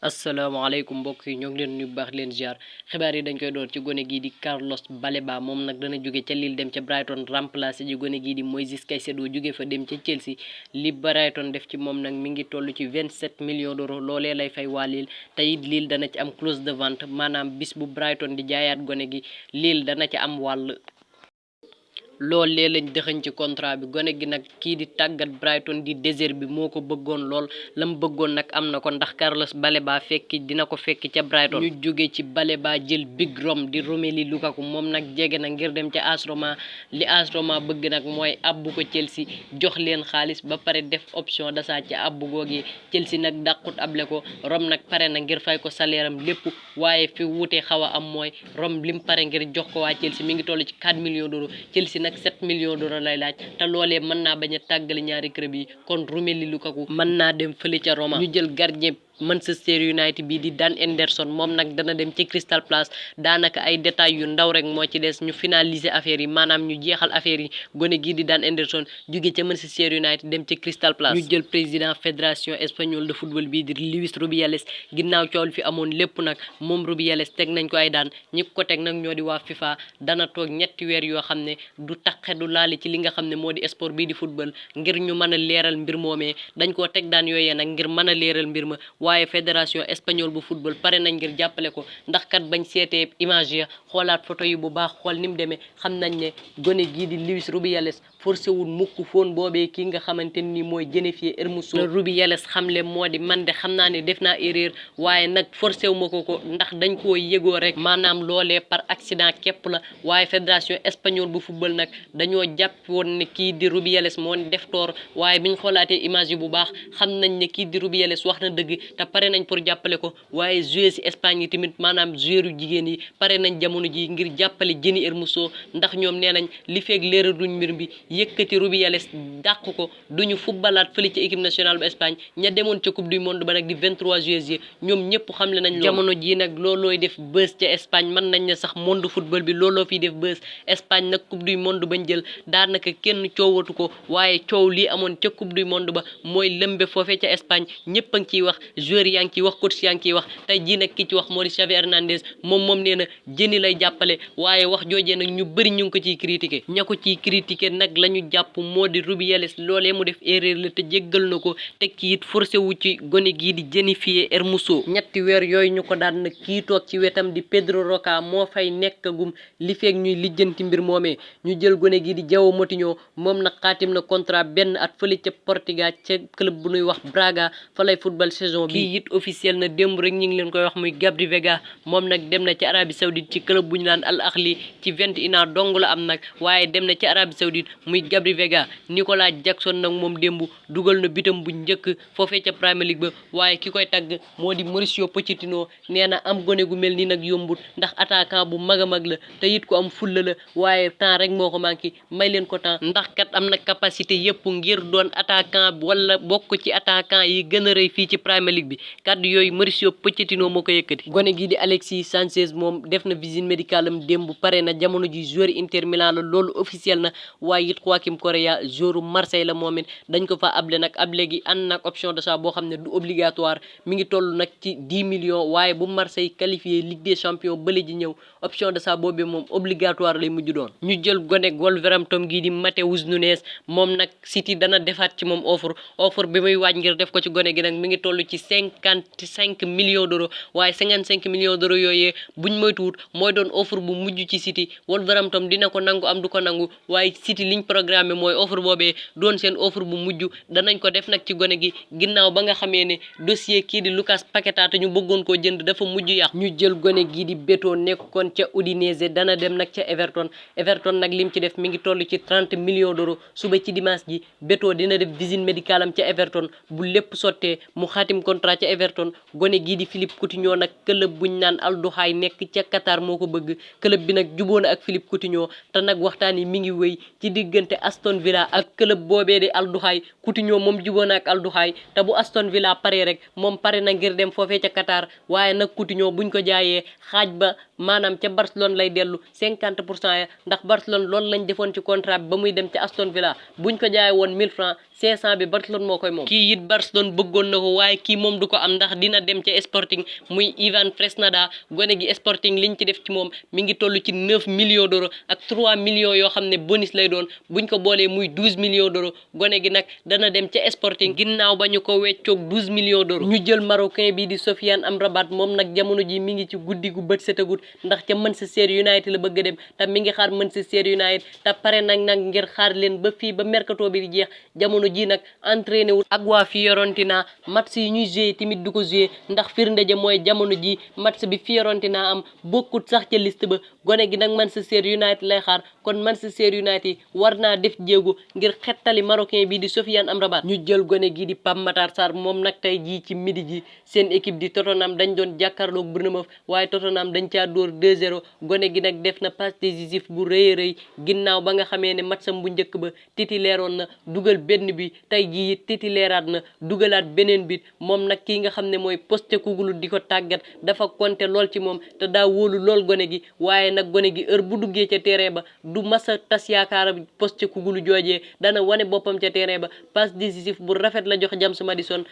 asalaamaaleykum mbokk yi ñoo ngi leen nuyu bu baax leen ziar xibaar yi dañ koy door ci gone gii di Carlos Baleba moom nag dana jóge ca Lille dem ca Brighton remplacé ji gone gii di Moïse Caicedo jóge fa dem ca Chelsea li Brighton def ci moom nag mi ngi toll ci 27 millions d'euros loolee lay fay waa Lille te it Lille dana ci am clause de vente maanaam bis bu Brighton di jaayaat gone gi Lille dana ci am wàll. loolee lañ dëxañ ci contrat bi gone gi nag kii di tàggat Brighton di désert bi moo ko bëggoon lool la mu bëggoon nag am na ko ndax Carlos Baleba fekki dina ko fekki ca Brighton. ñu jóge ci Baleba jël Big Rom di Romelu Lukaku moom nag jege na ngir dem ca AS Roma li AS Roma bëgg nag mooy abbu ko Chelsea jox leen xaalis ba pare def option d'achat ca abbu googi Chelsea nag dàqut able ko Rom nag pare na ngir fay ko salaire am lépp waaye fi wuute xaw a am mooy Rom lim pare ngir jox ko waa Chelsea mi ngi toll ci 4 millions d'euros Chelsea nag 7 millions d'euros lay laaj te loolee mën naa bañ a tàggali ñaari club yi kon Romelu Lukaku mën naa dem fële ca Roma. ñu jël gardien Manchester United bii di Dan Henderson moom nag dana dem ci Crystal Palace daanaka ay détails yu ndaw rek moo ci des ñu finaliser affaire yi maanaam ñu jeexal affaire yi gone gii di Dan Henderson jóge ca Manchester United dem ci Crystal Palace. ñu jël président fédération espagnole de football bii di Luis Rubiales ginnaaw coow li fi amoon lépp nag moom Rubiales teg nañ ko ay daan ñi ko teg nag ñoo di waa FIFA dana toog ñetti weer yoo xam ne du taqe du laali ci li nga xam ne moo di sport bii di football ngir ñu mën a leeral mbir moomee dañ koo teg daan yooyee nag ngir mën a leeral mbir ma. waaye fédération espagnole bu football pare nañ ngir jàppale ko ndax kat bañ seetee image ya xoolaat photo yi bu baax xool ni mu demee xam nañ ne gone gii di Luis Rubiales forcé wul mukk foon boobee kii nga xamante ni mooy Jennifer Hermoso Rubiales xamle moo di man de xam naa ne def naa erreur waaye nag forcé wu ma ko ndax dañ koo yëgoo rek maanaam loolee par accident képp la waaye fédération espagnole bu football nag dañoo jàpp woon ne kii di Rubiales moo def toor waaye biñ xoolaatee image yi bu baax xam nañ ne kii di Rubiales wax na dëgg te pare nañ pour jàppale ko waaye joueur ci Espagne yi tamit maanaam joueur yu jigéen yi pare nañ jamono ji ngir jàppale Jenny Hermoso ndax ñoom nee nañ li feeg leeral duñ mbir bi yëkkati Rubiales dàq ko duñu footballaat fële ci équipe nationale bu Espagne ña demoon ca coupe du monde ba nag di 23 juillet ñoom ñëpp xamle nañ jamono ji nag loolooy def buzz ca Espagne mën nañ ne sax monde football bi looloo fiy def buzz Espagne nag coupe du monde bañ jël daanaka kenn coowatu ko waaye coow lii amoon ca coupe du monde ba mooy lëmbe foofee ca Espagne ñëpp a ngi ciy wax joueur yaa ngi ciy wax coach yaa ngi ciy wax tey jii nag ki ci wax moo di Xavi Hernandez moom nee na Jenny lay jàppale waaye wax joojee nag ñu bëri ñu ngi ko ciy critiquer ña ko ciy critiquer nag la ñu jàpp moo di Rubiales loolee mu def erreur la te jéggal na ko teg ci it forcé wu ci gone gii di Jennifer Hermoso ñetti weer yooyu ñu ko daan nag kii toog ci wetam di Pedro Roca moo fay nekkagum li feeg ñuy lijjanti mbir moomee ñu jël gone gii di João Moutinho moom nag xaatim na contrat benn at fële ca Portugal ca club bu ñuy wax Braga fa lay football saison bi kii it officiel na démb rek ñu ngi leen koy wax muy Gabri Veiga moom nag dem na ci Arabie Saoudite ci club bu ñu naan Al Ahly ci 21 ans dong la am nag waaye dem na ci Arabie Saoudite muy Gabri Veiga Nicolas Jackson nag moom démb dugal na bitam bu njëkk foofee ca Premier League ba waaye ki koy tagg moo di Mauricio Pochettino nee na am gone gu mel ni nag yombut ndax attaquant bu mag a mag la te it ko am fulla la waaye temps rek moo ko manqué may leen ko temps ndax kat am na capacité yëpp ngir doon attaquant wala bokk ci attaquant yi gën a rëy fii ci Premier League bi kaddu yooyu Mauricio Pochettino moo ko yëkkati gone gii di Alexis Sanchez moom def na visite médicale am démb pare na jamono ji joueur Inter Milan la loolu officiel na waaye it Joaquim Correa joueur Marseille la moom it dañ ko fa able nag able gi ànd nag option d'achat boo xam ne du obligatoire mi ngi toll nag ci 10 millions waaye bu Marseille qualifié Ligue des champions bële ji ñëw option d'achat boobee moom obligatoire lay mujj doon ñu jël gone Wolverhampton gii di Matheus Nunes moom nag City dana defaat ci moom offre bi muy waaj ngir def ko ci gone gi nag mi ngi toll ci 55 millions d'euros waaye 55 millions d'euros yooyee buñ moytuwut mooy doon offre bu mujj ci City Wolverhampton dina ko nangu am du ko nangu waaye City liñ programme mooy offre boobee doon seen offre bu mujj danañ ko def nag ci gone gi ginnaaw ba nga xamee ne dossier kii di Lucas Paqueta te ñu bëggoon koo jënd dafa mujj yàq ñu jël gone gii di Beto nekkoon ca Udinese dana dem nag ca Everton nag lim ci def mi ngi toll ci 30 millions d'euros suba ci dimanche ji Beto dina def visite médicale am ca Everton bu lépp sottee mu xaatim contrat ca Everton gone gii di Philippe Coutinho nag club buñ naan Al Duhail nekk ca Qatar moo ko bëgg club bi nag jubóo na ak Philippe Coutinho te nag waxtaan yi mi ngi wéy ci diggante Aston Villa ak club boobee di Al Duhail Coutinho moom jubóo na ak Al Duhail te bu Aston Villa paree rek moom pare na ngir dem foofee ca Qatar waaye nag Coutinho buñ ko jaayee xaaj ba maanaam ca Barcelone lay dellu 50% ya ndax Barcelone loolu lañ defoon ci contrat bi ba muy dem ca Aston Villa buñ ko jaayee woon 1000 francs 500 bi Barcelone moo koy moom. kii it Barcelone bëggoon na ko waaye kii moom du ko am ndax dina dem ca Sporting muy Ivan Fresneda gone gi Sporting liñ ci def ci moom mi ngi toll ci 9 millions d'euros ak 3 millions yoo xam ne bonus lay doon buñ ko boolee muy 12 millions d'euros gone gi nag dana dem ca Sporting ginnaaw ba ñu ko weccoog 12 millions d'euros. ñu jël marocain bii di Sofiane Amrabat moom nag jamono ji mi ngi ci guddi gu bët setagut ndax ca Manchester United la bëgg a dem te mi ngi xaar Manchester United te pare nag ngir xaar leen ba fii ba mercato bi di jeex jamono ji nag entraîné wul ak waa Fiorentina match yi ñuy joué tamit du ko joué ndax firnde ja mooy jamono ji match bi Fiorentina am bokkut sax ca liste ba gone gi nag Manchester United lay xaar kon Manchester United war naa def jéego ngir xettali marocain bii di Sofiane Amrabat. ñu jël gone gi di Pape Matar Sarr moom nag tey jii ci midi ji seen équipe di Tottenham dañ doon jàkkaarloog Bournemouth waaye Tottenham dañ caa dóor 2-0 gone gi nag def na passe décisif bu rëy a rëy ginnaaw ba nga xamee ne matcham bu njëkk ba titulaire woon na dugal benn bi tey jii titulairaat na dugalaat beneen bit moom nag kii nga xam ne mooy Postecoglou di ko tàggat dafa compter lool ci moom te daa wóolu lool gone gi waaye nag gone gi heure bu duggee ca terrain ba du masa tas yaakaar Postecoglou joojee dana wane boppam ca terrain ba passe décisif bu rafet la jox James Maddison